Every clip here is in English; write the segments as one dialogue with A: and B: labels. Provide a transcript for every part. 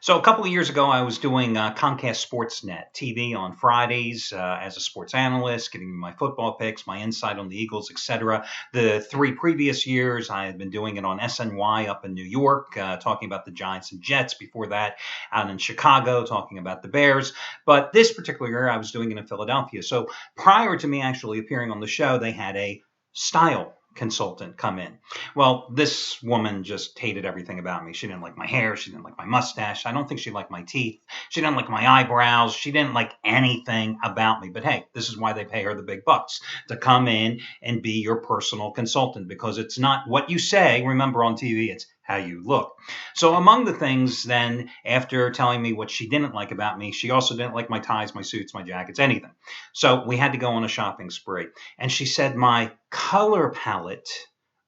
A: So a couple of years ago, I was doing Comcast Sportsnet TV on Fridays as a sports analyst, giving you my football picks, my insight on the Eagles, etc. The 3 previous years, I had been doing it on SNY up in New York, talking about the Giants and Jets. Before that, out in Chicago, talking about the Bears. But this particular year, I was doing it in Philadelphia. So prior to me actually appearing on the show, they had a style consultant come in. Well, this woman just hated everything about me. She didn't like my hair. She didn't like my mustache. I don't think she liked my teeth. She didn't like my eyebrows. She didn't like anything about me. But hey, this is why they pay her the big bucks, to come in and be your personal consultant, because it's not what you say, remember, on TV, it's how you look. So among the things then, after telling me what she didn't like about me, she also didn't like my ties, my suits, my jackets, anything. So we had to go on a shopping spree. And she said my color palette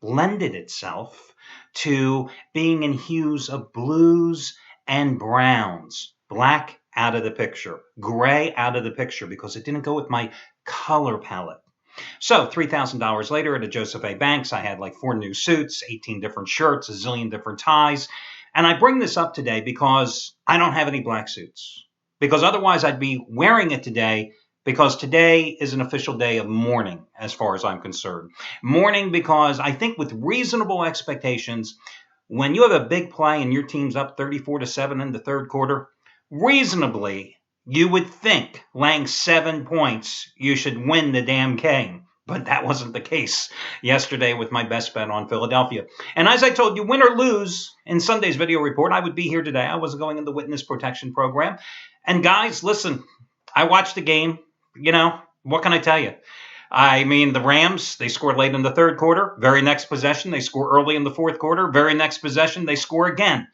A: lended itself to being in hues of blues and browns, black out of the picture, gray out of the picture, because it didn't go with my color palette. So $3,000 later at a Joseph A. Banks, I had like 4 new suits, 18 different shirts, a zillion different ties. And I bring this up today because I don't have any black suits, because otherwise I'd be wearing it today, because today is an official day of mourning as far as I'm concerned. Mourning because I think with reasonable expectations, when you have a big play and your team's up 34-7 in the third quarter, reasonably, you would think laying 7 points, you should win the damn game. But that wasn't the case yesterday with my best bet on Philadelphia. And as I told you, win or lose, in Sunday's video report, I would be here today. I wasn't going in the witness protection program. And guys, listen, I watched the game. You know, what can I tell you? I mean, the Rams, they scored late in the third quarter. Very next possession, they score early in the fourth quarter. Very next possession, they score again.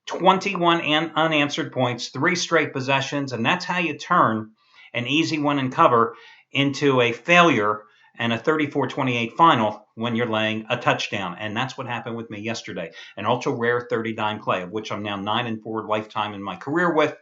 A: 21 unanswered points, 3 straight possessions, and that's how you turn an easy win and cover into a failure and a 34-28 final when you're laying a touchdown. And that's what happened with me yesterday. An ultra rare 30-dime play, of which I'm now 9-4 lifetime in my career with.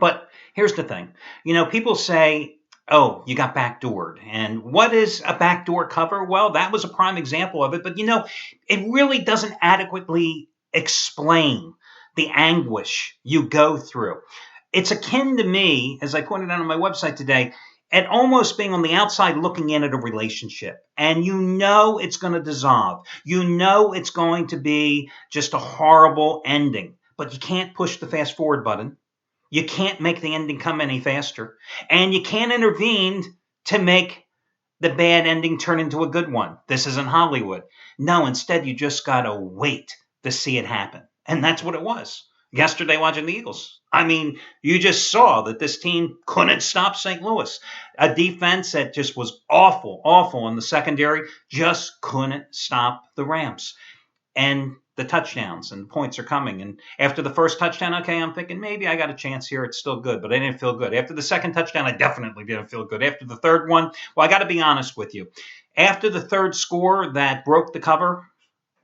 A: But here's the thing. You know, people say, oh, you got backdoored. And what is a backdoor cover? Well, that was a prime example of it. But, you know, it really doesn't adequately explain the anguish you go through. It's akin to me, as I pointed out on my website today, at almost being on the outside looking in at a relationship. And you know it's going to dissolve. You know it's going to be just a horrible ending. But you can't push the fast forward button. You can't make the ending come any faster. And you can't intervene to make the bad ending turn into a good one. This isn't Hollywood. No, instead you just got to wait to see it happen. And that's what it was yesterday watching the Eagles. I mean, you just saw that this team couldn't stop St. Louis. A defense that just was awful in the secondary, just couldn't stop the Rams. And the touchdowns and the points are coming. And after the first touchdown, okay, I'm thinking maybe I got a chance here. It's still good, but I didn't feel good. After the second touchdown, I definitely didn't feel good. After the third one, well, I got to be honest with you. After the third score that broke the cover,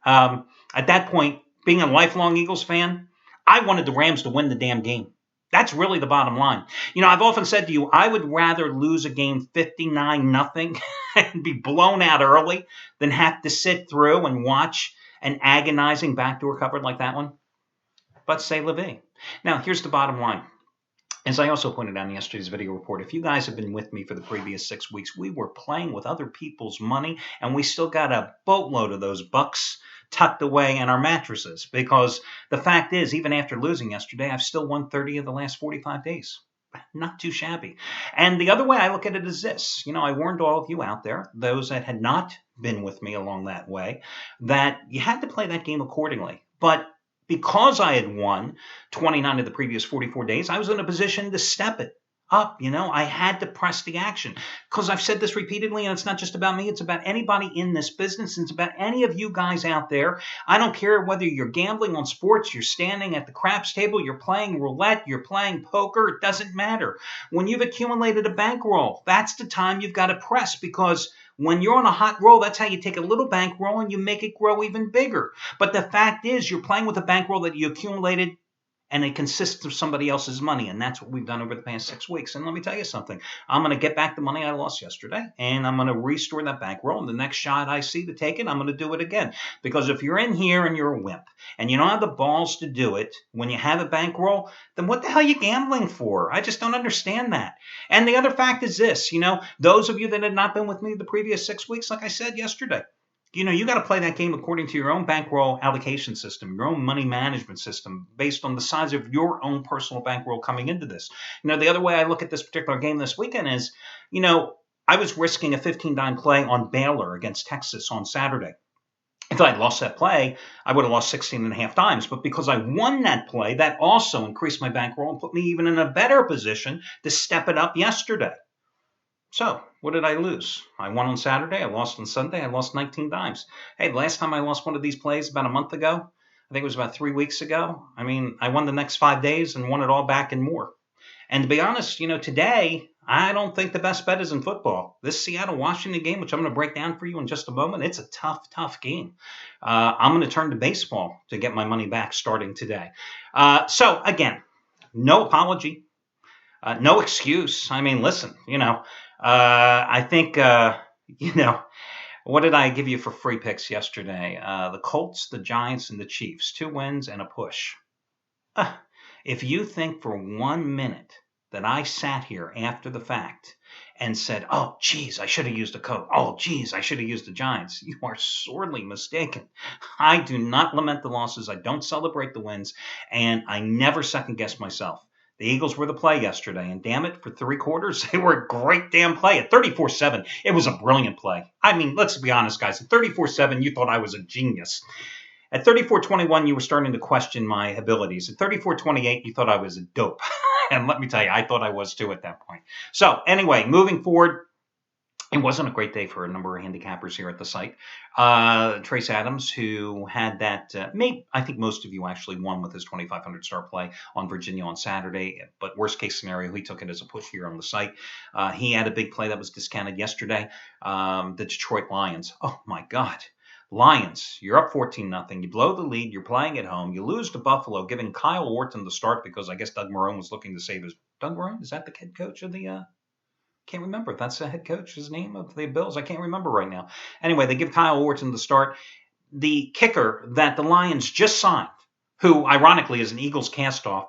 A: at that point, being a lifelong Eagles fan, I wanted the Rams to win the damn game. That's really the bottom line. You know, I've often said to you, I would rather lose a game 59-0 and be blown out early than have to sit through and watch an agonizing backdoor cover like that one. But say la vie. Now, here's the bottom line. As I also pointed out in yesterday's video report, if you guys have been with me for the previous 6 weeks, we were playing with other people's money, and we still got a boatload of those bucks tucked away in our mattresses. Because the fact is, even after losing yesterday, I've still won 30 of the last 45 days. Not too shabby. And the other way I look at it is this. You know, I warned all of you out there, those that had not been with me along that way, that you had to play that game accordingly. But because I had won 29 of the previous 44 days, I was in a position to step it up. You know, I had to press the action, because I've said this repeatedly, and it's not just about me. It's about anybody in this business. And it's about any of you guys out there. I don't care whether you're gambling on sports, you're standing at the craps table, you're playing roulette, you're playing poker. It doesn't matter. When you've accumulated a bankroll, that's the time you've got to press, because when you're on a hot roll, that's how you take a little bankroll and you make it grow even bigger. But the fact is, you're playing with a bankroll that you accumulated and it consists of somebody else's money. And that's what we've done over the past 6 weeks. And let me tell you something. I'm going to get back the money I lost yesterday, and I'm going to restore that bankroll. And the next shot I see to take it, I'm going to do it again. Because if you're in here and you're a wimp and you don't have the balls to do it when you have a bankroll, then what the hell are you gambling for? I just don't understand that. And the other fact is this, those of you that had not been with me the previous 6 weeks, like I said yesterday, you got to play that game according to your own bankroll allocation system, your own money management system, based on the size of your own personal bankroll coming into this. The other way I look at this particular game this weekend is, I was risking a 15-dime play on Baylor against Texas on Saturday. If I'd lost that play, I would have lost 16.5 dimes. But because I won that play, that also increased my bankroll and put me even in a better position to step it up yesterday. So, what did I lose? I won on Saturday, I lost on Sunday, I lost 19 dimes. Hey, the last time I lost one of these plays about a month ago, I think it was about 3 weeks ago. I won the next 5 days and won it all back and more. And to be honest, today, I don't think the best bet is in football. This Seattle-Washington game, which I'm going to break down for you in just a moment, it's a tough, tough game. I'm going to turn to baseball to get my money back starting today. So, again, no apology, no excuse. Listen, I think, what did I give you for free picks yesterday? The Colts, the Giants, and the Chiefs. 2 wins and a push. If you think for 1 minute that I sat here after the fact and said, oh, geez, I should have used the Colts. Oh, geez, I should have used the Giants, you are sorely mistaken. I do not lament the losses. I don't celebrate the wins. And I never second-guess myself. The Eagles were the play yesterday, and damn it, for 3 quarters, they were a great damn play. At 34-7, it was a brilliant play. Let's be honest, guys. At 34-7, you thought I was a genius. At 34-21, you were starting to question my abilities. At 34-28, you thought I was a dope. And let me tell you, I thought I was too at that point. So anyway, moving forward, it wasn't a great day for a number of handicappers here at the site. Trace Adams, who had that, I think most of you actually won with his 2,500 star play on Virginia on Saturday. But worst case scenario, he took it as a push here on the site. He had a big play that was discounted yesterday. The Detroit Lions. Oh my God. Lions, you're up 14-0. You blow the lead. You're playing at home. You lose to Buffalo, giving Kyle Orton the start because I guess Doug Marrone was looking to save his. Doug Marrone? Is that the head coach of the? Can't remember if that's the head coach's name of the Bills. I can't remember right now. Anyway, they give Kyle Orton the start. The kicker that the Lions just signed, who ironically is an Eagles castoff,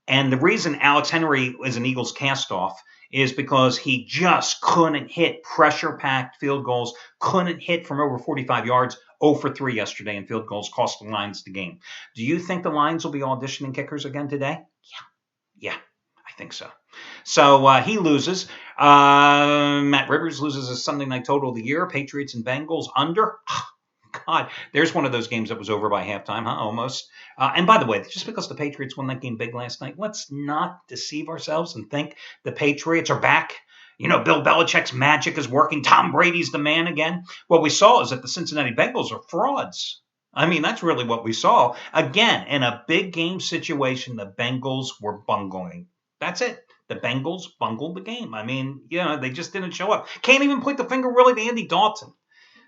A: and the reason Alex Henry is an Eagles castoff is because he just couldn't hit pressure-packed field goals, couldn't hit from over 45 yards, 0 for 3 yesterday in field goals, cost the Lions the game. Do you think the Lions will be auditioning kickers again today? Yeah, I think so. So he loses. Matt Rivers loses his Sunday night total of the year. Patriots and Bengals under. God, there's one of those games that was over by halftime, almost. And by the way, just because the Patriots won that game big last night, let's not deceive ourselves and think the Patriots are back. Bill Belichick's magic is working. Tom Brady's the man again. What we saw is that the Cincinnati Bengals are frauds. That's really what we saw. Again, in a big game situation, the Bengals were bungling. That's it. The Bengals bungled the game. They just didn't show up. Can't even point the finger really to Andy Dalton,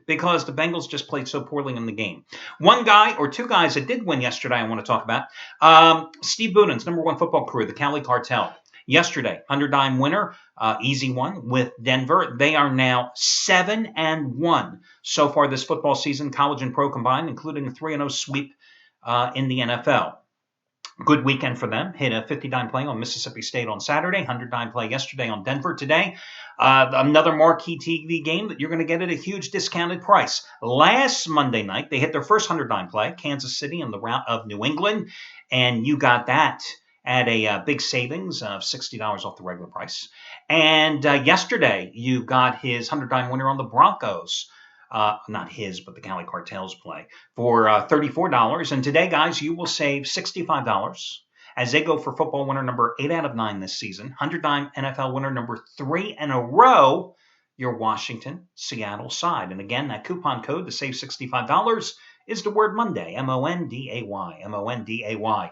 A: because the Bengals just played so poorly in the game. One guy or 2 guys that did win yesterday I want to talk about. Steve Boudin's number 1 football crew, the Cali Cartel. Yesterday, 100-dime winner, easy one with Denver. They are now 7-1 so far this football season, college and pro combined, including a 3-0 sweep in the NFL. Good weekend for them. Hit a 50-dime play on Mississippi State on Saturday, 100-dime play yesterday on Denver today. Another marquee TV game that you're going to get at a huge discounted price. Last Monday night, they hit their first 100-dime play, Kansas City in the route of New England, and you got that at a big savings of $60 off the regular price. And yesterday, you got his 100-dime winner on the Broncos. Not his, but the Cali Cartel's play for $34. And today, guys, you will save $65 as they go for football winner number 8 out of 9 this season. 100-dime NFL winner number 3 in a row, your Washington, Seattle side. And again, that coupon code to save $65 is the word Monday, M-O-N-D-A-Y, M-O-N-D-A-Y.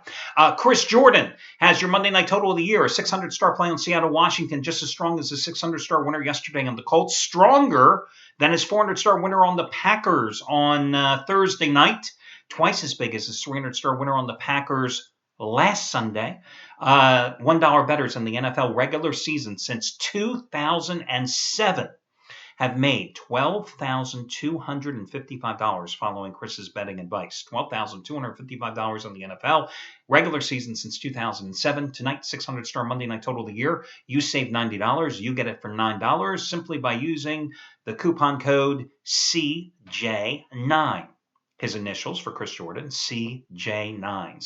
A: Chris Jordan has your Monday night total of the year, a 600-star play on Seattle, Washington, just as strong as the 600-star winner yesterday on the Colts, stronger than his 400-star winner on the Packers on Thursday night, twice as big as his 300-star winner on the Packers last Sunday. $1 bettors in the NFL regular season since 2007 have made $12,255 following Chris's betting advice. $12,255 on the NFL regular season since 2007. Tonight, 600 star Monday night total of the year. You save $90. You get it for $9 simply by using the coupon code CJ9. His initials for Chris Jordan, CJ9,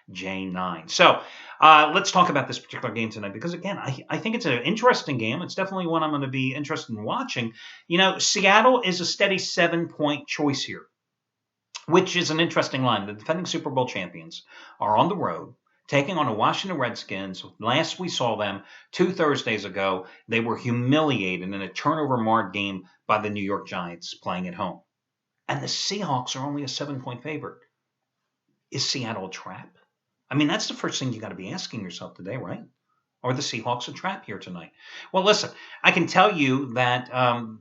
A: CJ9. So let's talk about this particular game tonight because, again, I think it's an interesting game. It's definitely one I'm going to be interested in watching. You know, Seattle is a steady 7-point choice here, which is an interesting line. The defending Super Bowl champions are on the road taking on the Washington Redskins. Last we saw them 2 Thursdays ago, they were humiliated in a turnover-marred game by the New York Giants playing at home. And the Seahawks are only a 7-point favorite. Is Seattle a trap? I mean, that's the first thing you got to be asking yourself today, right? Are the Seahawks a trap here tonight? Well, listen, I can tell you that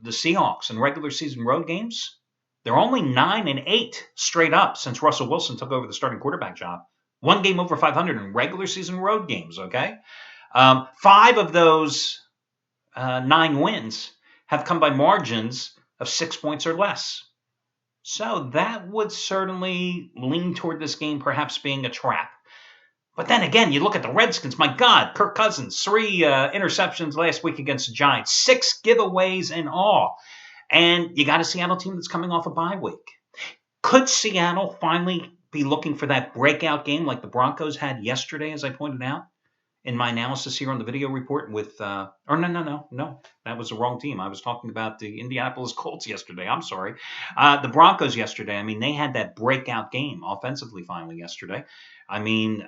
A: the Seahawks in regular season road games, they're only 9-8 straight up since Russell Wilson took over the starting quarterback job. 1 game over 500 in regular season road games, okay? 5 of those 9 wins have come by margins of 6 points or less. So that would certainly lean toward this game perhaps being a trap. But then again, you look at the Redskins. My God, Kirk Cousins, 3 interceptions last week against the Giants, 6 giveaways in all. And you got a Seattle team that's coming off a bye week. Could Seattle finally be looking for that breakout game like the Broncos had yesterday, as I pointed out in my analysis here on the video report with, no, that was the wrong team. I was talking about the Indianapolis Colts yesterday. I'm sorry. The Broncos yesterday, I mean, they had that breakout game offensively finally yesterday. I mean,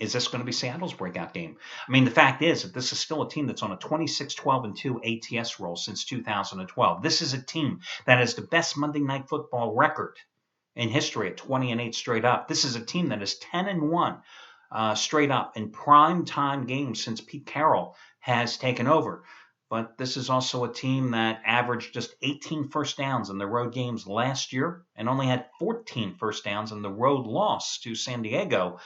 A: is this going to be Seattle's breakout game? I mean, the fact is that this is still a team that's on a 26-12-2 ATS roll since 2012. This is a team that has the best Monday Night Football record in history at 20-8 straight up. This is a team that is 10-1 straight up in prime time games since Pete Carroll has taken over. But this is also a team that averaged just 18 first downs in the road games last year and only had 14 first downs in the road loss to San Diego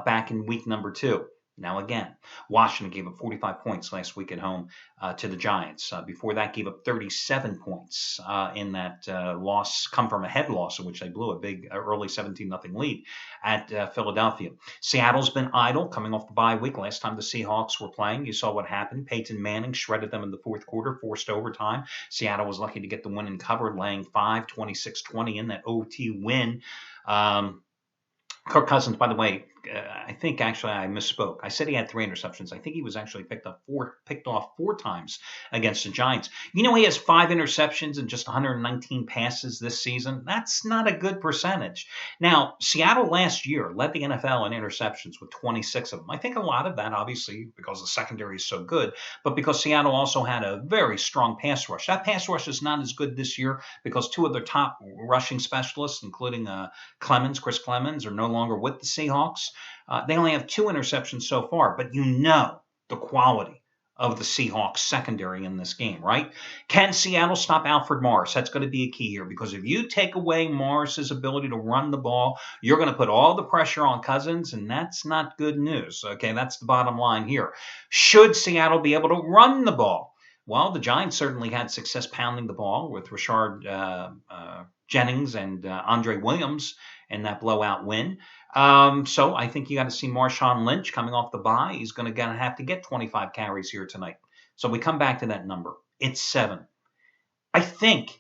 A: back in week number 2. Now, again, Washington gave up 45 points last week at home to the Giants. Before that, gave up 37 points in that loss, come from a head loss, in which they blew a big early 17-0 lead at Philadelphia. Seattle's been idle coming off the bye week. Last time the Seahawks were playing, you saw what happened. Peyton Manning shredded them in the fourth quarter, forced overtime. Seattle was lucky to get the win and cover, laying 5, 26-20 in that OT win. Kirk Cousins, by the way, I think actually I misspoke. I said he had 3 interceptions. I think he was actually picked off 4 times against the Giants. You know, he has 5 interceptions and just 119 passes this season. That's not a good percentage. Now, Seattle last year led the NFL in interceptions with 26 of them. I think a lot of that, obviously, because the secondary is so good, but because Seattle also had a very strong pass rush. That pass rush is not as good this year because 2 of their top rushing specialists, including Chris Clemens, are no longer with the Seahawks. They only have 2 interceptions so far, but you know the quality of the Seahawks secondary in this game, right? Can Seattle stop Alfred Morris? That's going to be a key here because if you take away Morris's ability to run the ball, you're going to put all the pressure on Cousins, and that's not good news. Okay, that's the bottom line here. Should Seattle be able to run the ball? Well, the Giants certainly had success pounding the ball with Rashard Jennings and Andre Williams in that blowout win. So I think you got to see Marshawn Lynch coming off the bye. He's going to have to get 25 carries here tonight. So we come back to that number. It's 7. I think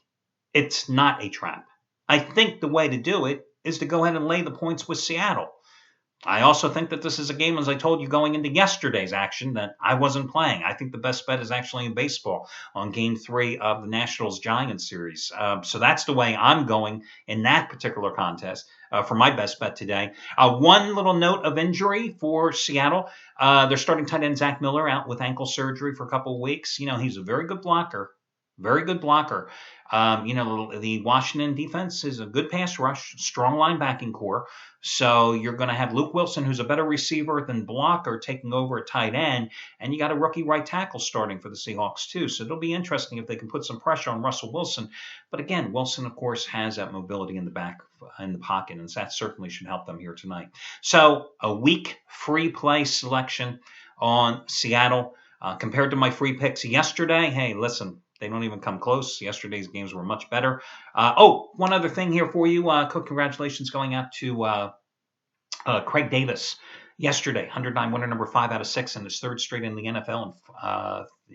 A: it's not a trap. I think the way to do it is to go ahead and lay the points with Seattle. I also think that this is a game, as I told you going into yesterday's action, that I wasn't playing. I think the best bet is actually in baseball on Game 3 of the Nationals-Giants series. So that's the way I'm going in that particular contest for my best bet today. One little note of injury for Seattle. They're starting tight end Zach Miller out with ankle surgery for a couple of weeks. You know, he's a very good blocker. Very good blocker. The Washington defense is a good pass rush, strong linebacking core. So you're going to have Luke Wilson, who's a better receiver than blocker, taking over at tight end, and you got a rookie right tackle starting for the Seahawks too. So it'll be interesting if they can put some pressure on Russell Wilson. But again, Wilson, of course, has that mobility in the back in the pocket, and that certainly should help them here tonight. So a weak free play selection on Seattle. Compared to my free picks yesterday, hey, listen, they don't even come close. Yesterday's games were much better. One other thing here for you. Congratulations going out to Craig Davis yesterday. 109 winner, number 5 out of 6, and his third straight in the NFL,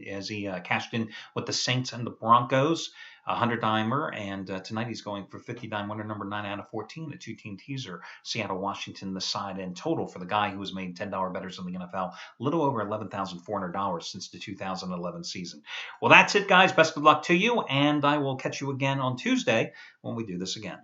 A: as he cashed in with the Saints and the Broncos. 100-dimer, and tonight he's going for 50-dime winner, number 9 out of 14, a two-team teaser. Seattle, Washington, the side, and total for the guy who has made $10 bettors in the NFL, a little over $11,400 since the 2011 season. Well, that's it, guys. Best of luck to you, and I will catch you again on Tuesday when we do this again.